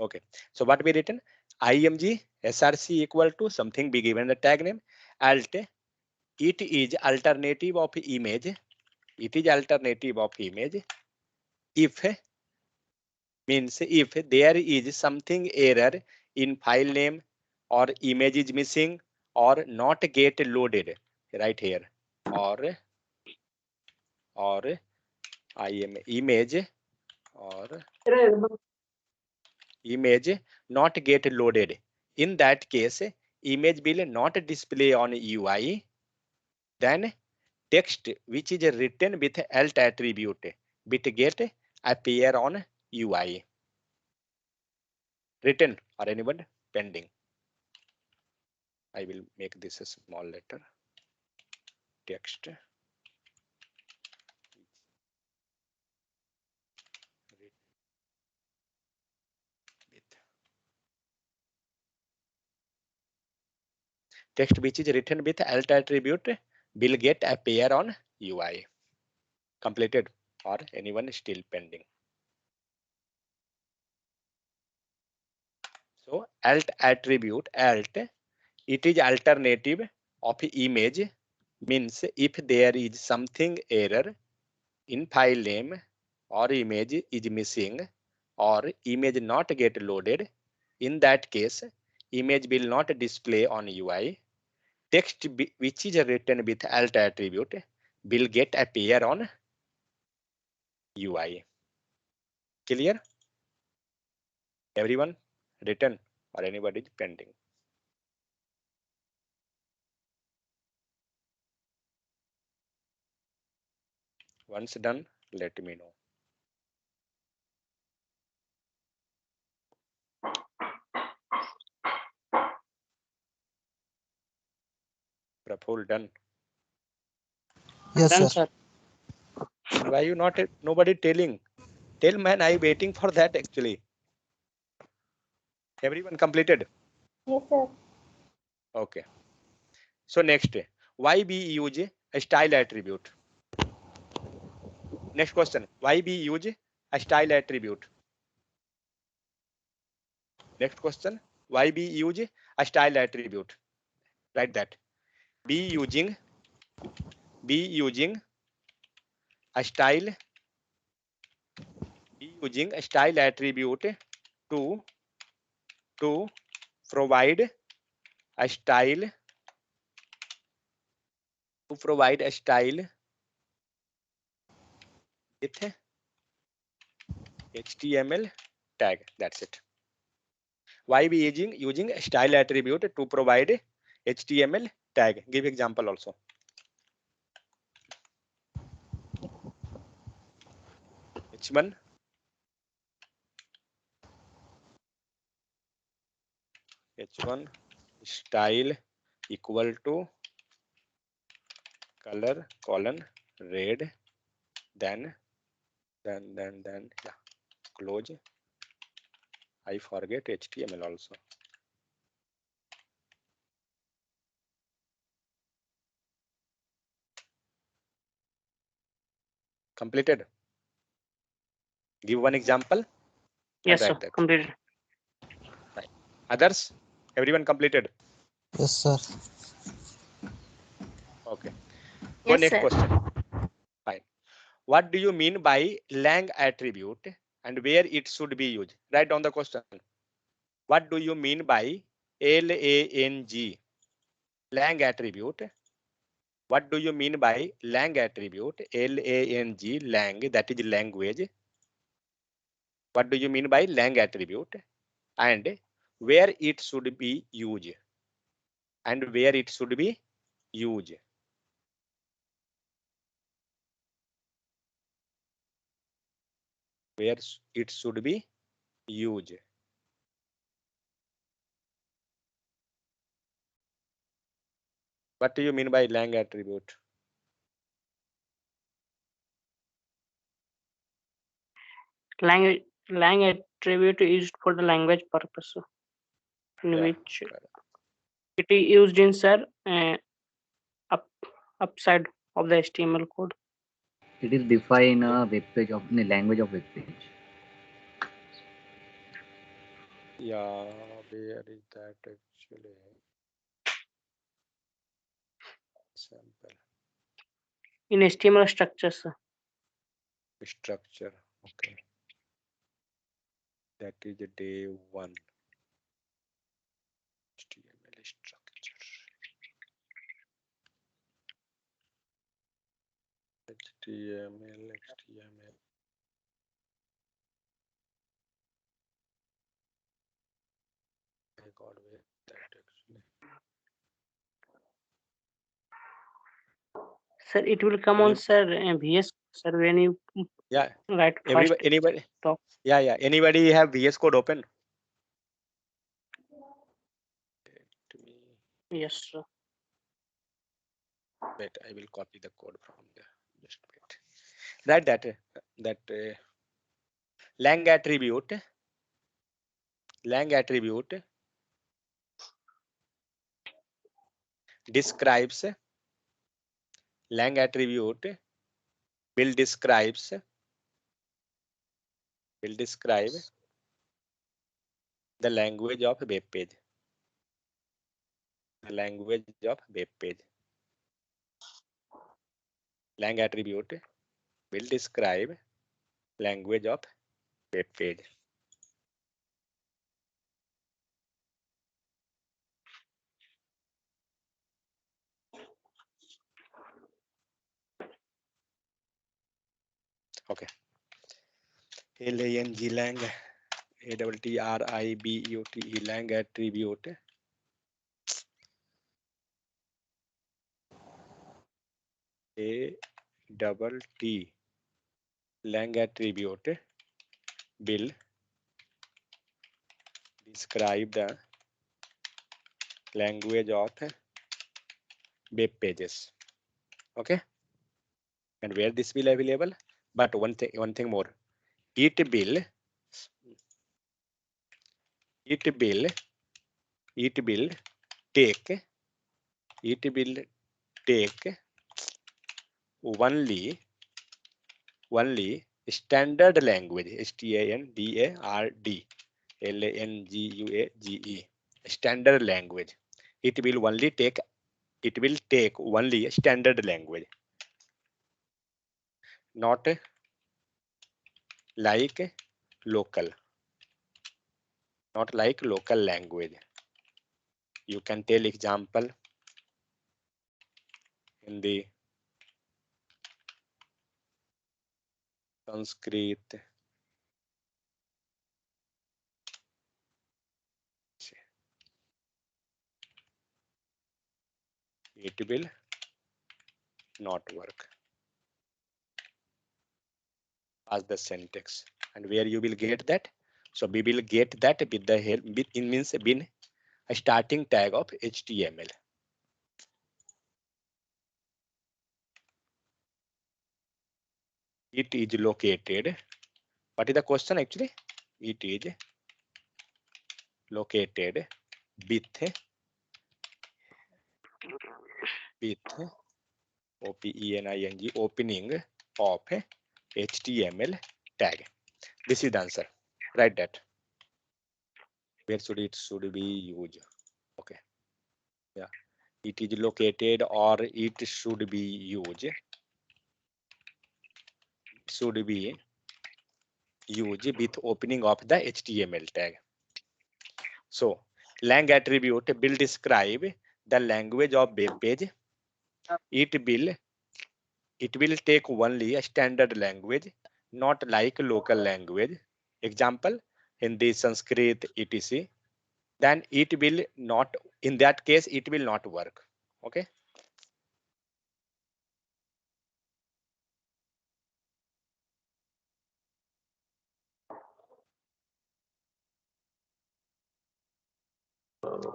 Okay, so what we written, img src equal to something be given the tag name alt, it is alternative of image, if means if there is something error in file name or image is missing or not get loaded, right here, or image not get loaded. In that case, image will not display on UI. Then text which is written with alt attribute bit get appear on UI. Written or anyone pending? I will make this a small letter. Text which is written with alt attribute will get appear on UI. Completed or anyone still pending? So alt attribute, it is alternative of image, means if there is something error in file name or image is missing or image not get loaded, in that case image will not display on UI. text which is written with alt attribute will get appear on UI. Clear? Everyone written or anybody is pending? Once done, let me know. Praful done. Yes, Done, sir. sir. Why you not? Nobody telling. Tell man, I waiting for that actually. Everyone completed. Yes, sir. Okay. So next, why we use a style attribute? Next question. Why we use a style attribute? Next question. Why we use a style attribute? Write that. Be using a style. Be using a style attribute to provide a style with HTML tag. That's it. Why we using a style attribute to provide HTML tag? Give example also. H1 style equal to color colon red, then yeah, close. I forget HTML also. Completed. Give one example and Yes, sir. write that. Completed. Right. Others? Everyone completed. Yes, sir. Okay. Go Yes, next sir. question. Fine. What do you mean by lang attribute and where it should be used? Write down the question. What do you mean by LANG? Lang attribute. What do you mean by lang attribute? LANG, lang, that is language. What do you mean by lang attribute? And where it should be used? And where it should be used? Where it should be used? What do you mean by lang attribute? Lang attribute is used for the language purpose, in Yeah. which it is used in, sir, upside of the HTML code. It is define a web page of the language of web page. Yeah, where is that actually? Sample In HTML structures, sir. structure. Okay. That is day one. HTML structure. HTML. I got where that actually. Sir, it will come on, sir, VS, sir, when you Yeah. write first. Anybody? Talk. Yeah. Anybody have VS Code open? Let me Yes, sir. wait. I will copy the code from there. Just wait. Write that lang attribute. Lang attribute describes. Lang attribute will describe the language of web page. The language of web page. Lang attribute will describe language of web page. Okay. Lang lang attribute lang attribute a double t lang attribute will describe the language of web pages. Okay, and where this will available? But one thing more, it will take only standard language, standard standard language. It will take only standard language, not like local, not like local language. You can tell example in the Sanskrit. It will not work as the syntax. And where you will get that? So we will get that with the help, with in means bin a starting tag of HTML. It is located. What is the question actually? It is located with opening opening of HTML tag. This is the answer. Write that. Where should it be used? Okay. Yeah. It is located or it should be used. Should be used with opening of the HTML tag. So lang attribute will describe the language of web page. It will take only a standard language, not like local language. Example, Hindi, Sanskrit, etc. Then it will not, in that case, it will not work. Okay.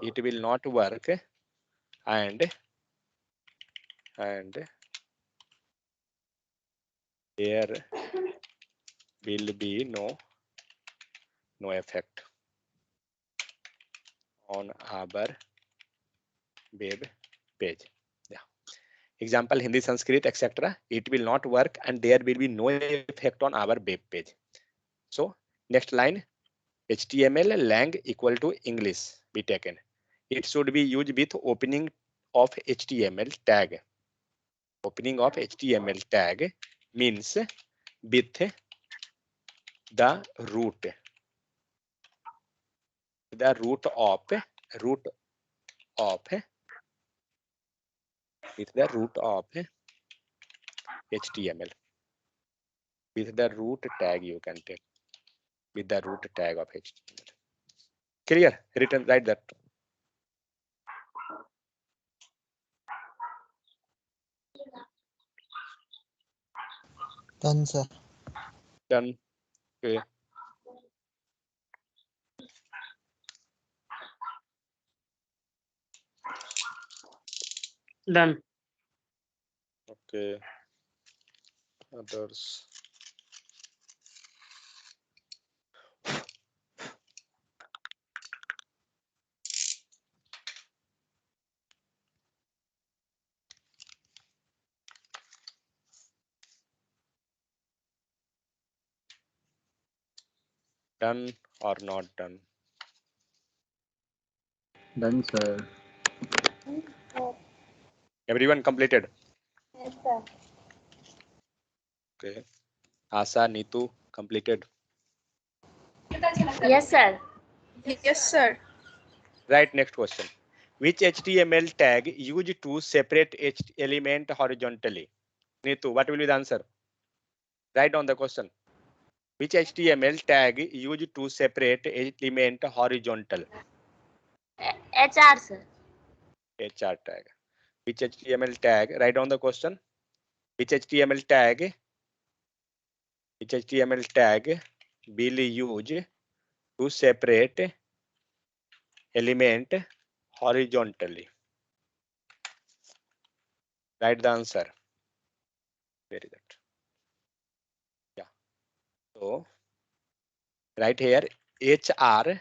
It will not work, and there will be no effect on our web page. Yeah. Example, Hindi, Sanskrit, etc. It will not work and there will be no effect on our web page. So next line, HTML lang equal to English be taken. It should be used with opening of HTML tag. Opening of HTML tag means with the root. The root of with the root of HTML. With the root tag you can take. With the root tag of HTML. Clear? Written, write that. Done, sir. Done. Okay. Done. Okay. Others. Done or not done? Done, sir. Yes, Everyone completed? yes, sir. Okay. Asa, Neetu completed. Yes, sir. Yes, sir. Right, next question. Which HTML tag used to separate element horizontally? Neetu, what will be the answer? Write down the question. Which HTML tag used to separate element horizontal? HR, sir. HR tag. Which HTML tag? Write down the question. Which HTML tag? Which HTML tag will use to separate element horizontally? Write the answer. Where is it? Yeah. So right here, HR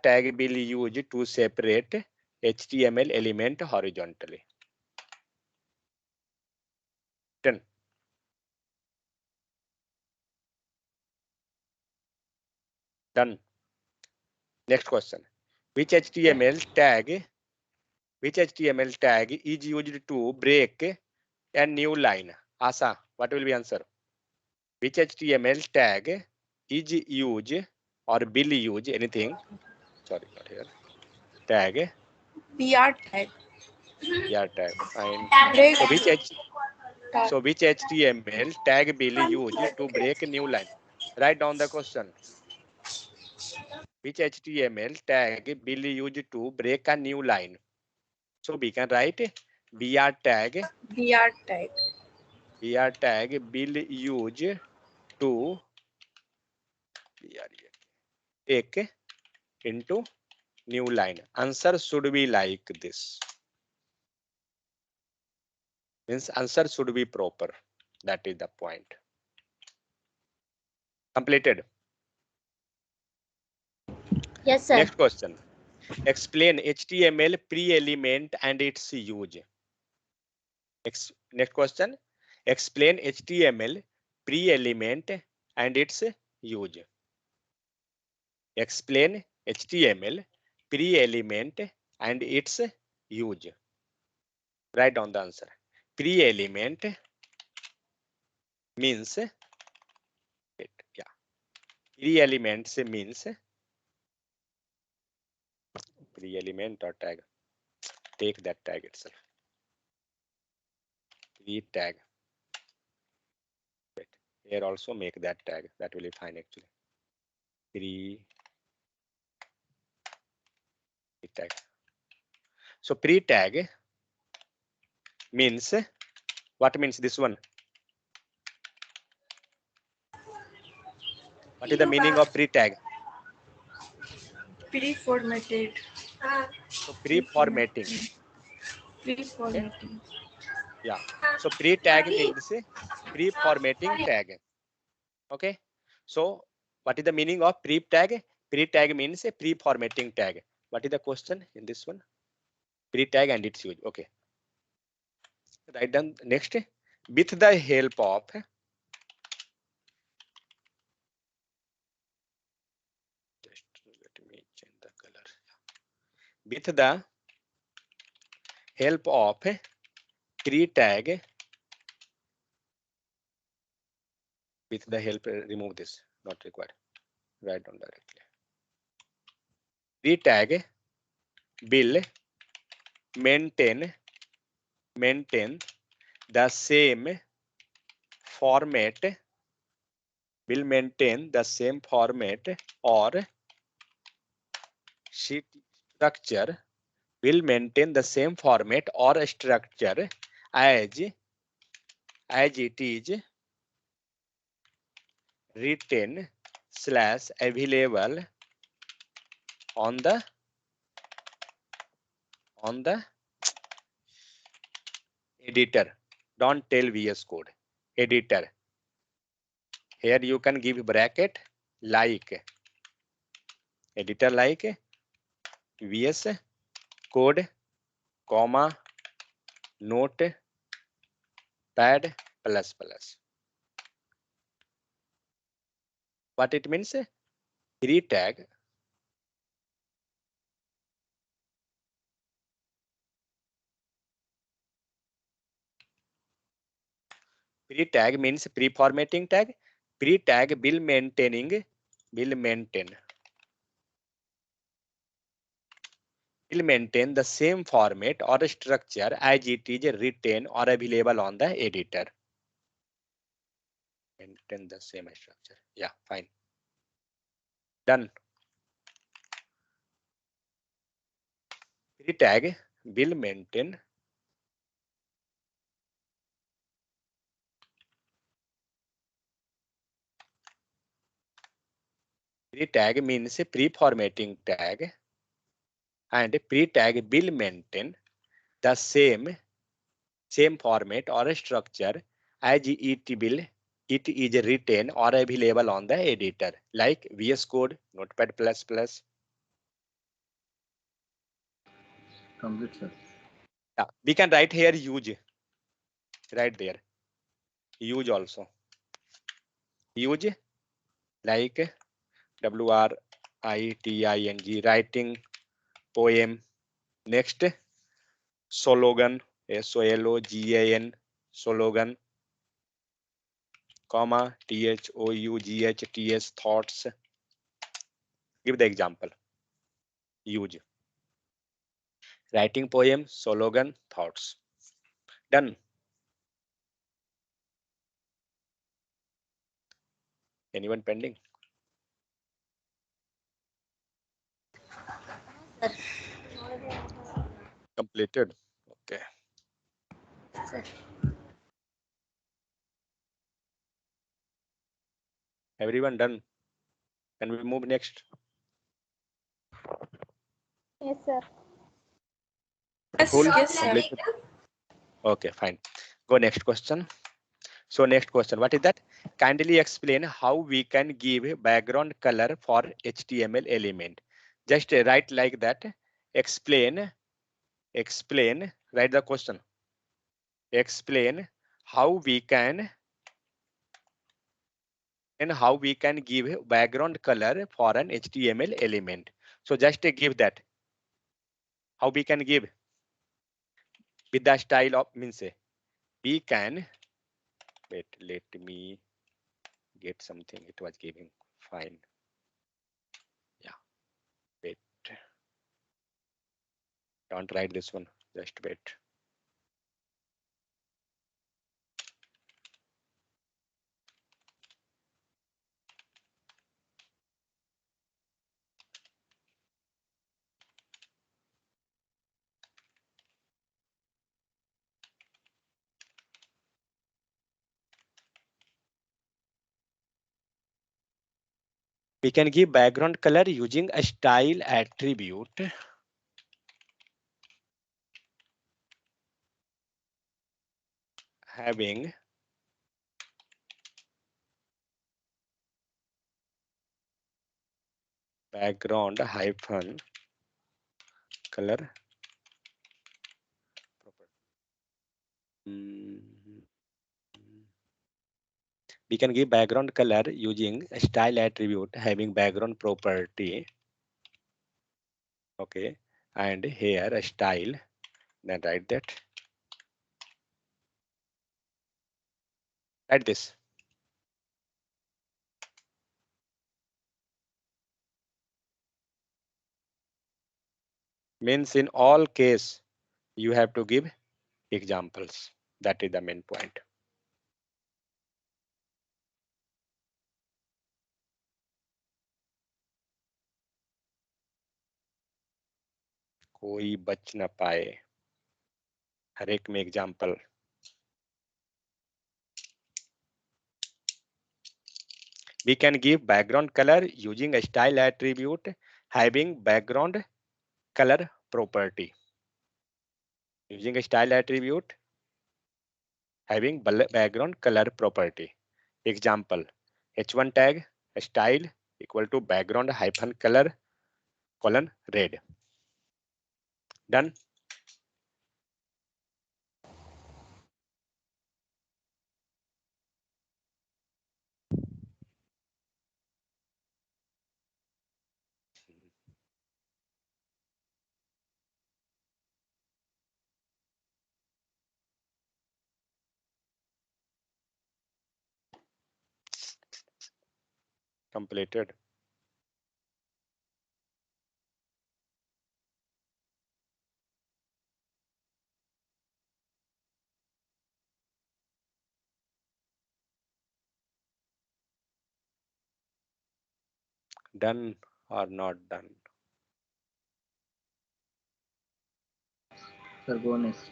tag will use to separate HTML element horizontally. Done. Done. Next question. Which HTML tag is used to break a new line? Asa, what will be answer? Which HTML tag is used or will use anything? Sorry, not here. Tag. PR tag. Yeah, tag. Fine. Break. So which HTML tag will use to break a new line? Write down the question. Which HTML tag will use to break a new line? So we can write BR tag. BR tag. BR tag will use to take into new line. Answer should be like this. Means answer should be proper. That is the point. Completed. Yes, sir. Next question. Explain HTML pre-element and its use. Next question. Explain HTML pre-element and its use. Explain HTML pre-element and its use. Write down the answer. Pre-element means pre-elements means pre-element or tag. Take that tag itself. Pre-tag. Here also make that tag. That will be fine actually. Pre-tag. So pre-tag means, what means this one? What is the meaning of pre-tag? Pre-formatted. So pre-formatting. Pre-formatting. Yeah. So pre-tag means pre-formatting tag. Okay. So what is the meaning of pre-tag? Pre-tag means a pre-formatting tag. What is the question in this one? Pre-tag and its use. Okay. Write down next. With the help of let me change the color. With the help of pre-tag. With the help, remove this. Not required. Write down directly. Pre-tag will maintain the same format, will maintain the same format or sheet structure, will maintain the same format or structure as it is written / available on the editor. Don't tell VS Code. Editor. Here you can give bracket like editor like VS Code, comma, Notepad ++. What it means? Pre-tag. Pre-tag means pre-formatting tag. Pre-tag will maintain will maintain the same format or structure as it is written or available on the editor. Maintain the same structure. Yeah, fine. Done. Pre-tag will maintain pre-tag means a pre-formatting tag, and pre-tag will maintain the same format or structure as it is written or available on the editor, like VS Code, Notepad++. Complete, sir. Yeah, we can write here use, right there. Use also. Use like WRITING, writing poem. Next, slogan, SOLOGAN, slogan, comma, THOUGHTS, thoughts. Give the example. Use. Writing poem, slogan, thoughts. Done. Anyone pending? Completed. Okay. Sir. Everyone done. Can we move next? Yes, sir. Yes, Full? yes, sir. Completed. Okay, fine. Go next question. So next question, what is that? Kindly explain how we can give background color for HTML element. Just write like that. Explain, write the question. Explain how we can give background color for an HTML element. So just give that. How we can give with the style of means we can wait. Let me get something. It was giving fine. Yeah. Wait. Don't write this one. Just wait. We can give background color using a style attribute having background hyphen color property. We can give background color using a style attribute having background property. Okay, and here a style. Then write that. Write this. Means in all case you have to give examples. That is the main point. कोई बच ना पाए हर एक में example. We can give background color using a style attribute having background color property. Using a style attribute having background color property. Example, h1 tag style equal to background hyphen color colon red. Done. Completed. Done or not done? Sir, go next.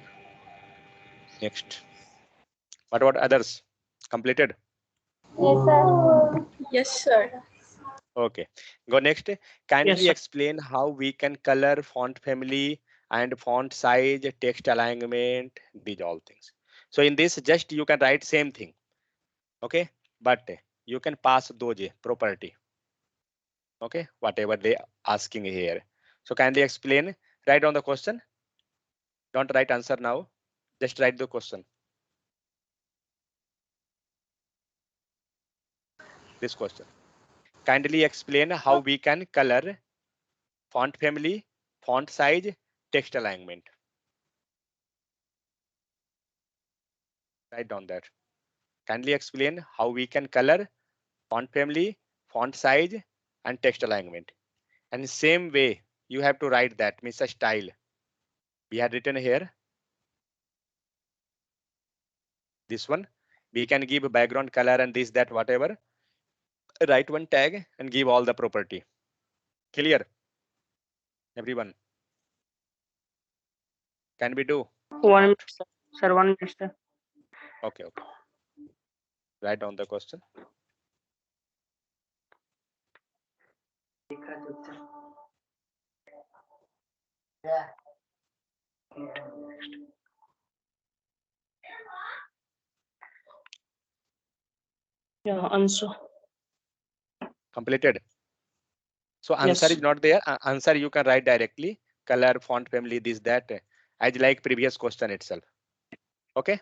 Next. What about others? Completed? Yes, sir. Yes, sir. Okay. Go next. Kindly Yes, sir. explain how we can color, font family, and font size, text alignment, these all things. So in this, just you can write same thing. Okay, but you can pass those property. Okay, whatever they asking here. So kindly explain. Write down the question. Don't write answer now. Just write the question. This question. Kindly explain how we can color, font family, font size, text alignment. Write down that. Kindly explain how we can color, font family, font size, and text alignment. And same way, you have to write that, means a style. We had written here. This one, we can give background color and this, that, whatever. Write one tag and give all the property. Clear? Everyone? Can we do? 1 minute, sir. Sir, 1 minute, sir. Okay. Write down the question. Yeah, answer. Completed. So answer Yes. is not there. Answer you can write directly. Color, font family, this, that, as like previous question itself. Okay.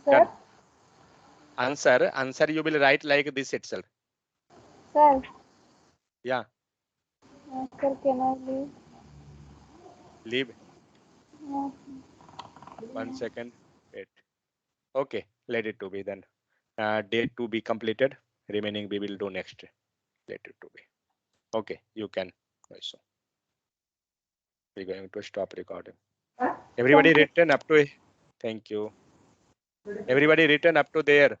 Sir. Answer you will write like this itself. Sir. Yeah. Sir, can I leave? Leave. 1 second. Wait. Okay. Let it to be then. Date to be completed. Remaining we will do next. Let it to be. Okay. You can also. We're going to stop recording. Everybody written up to. Thank you. Everybody written up to there.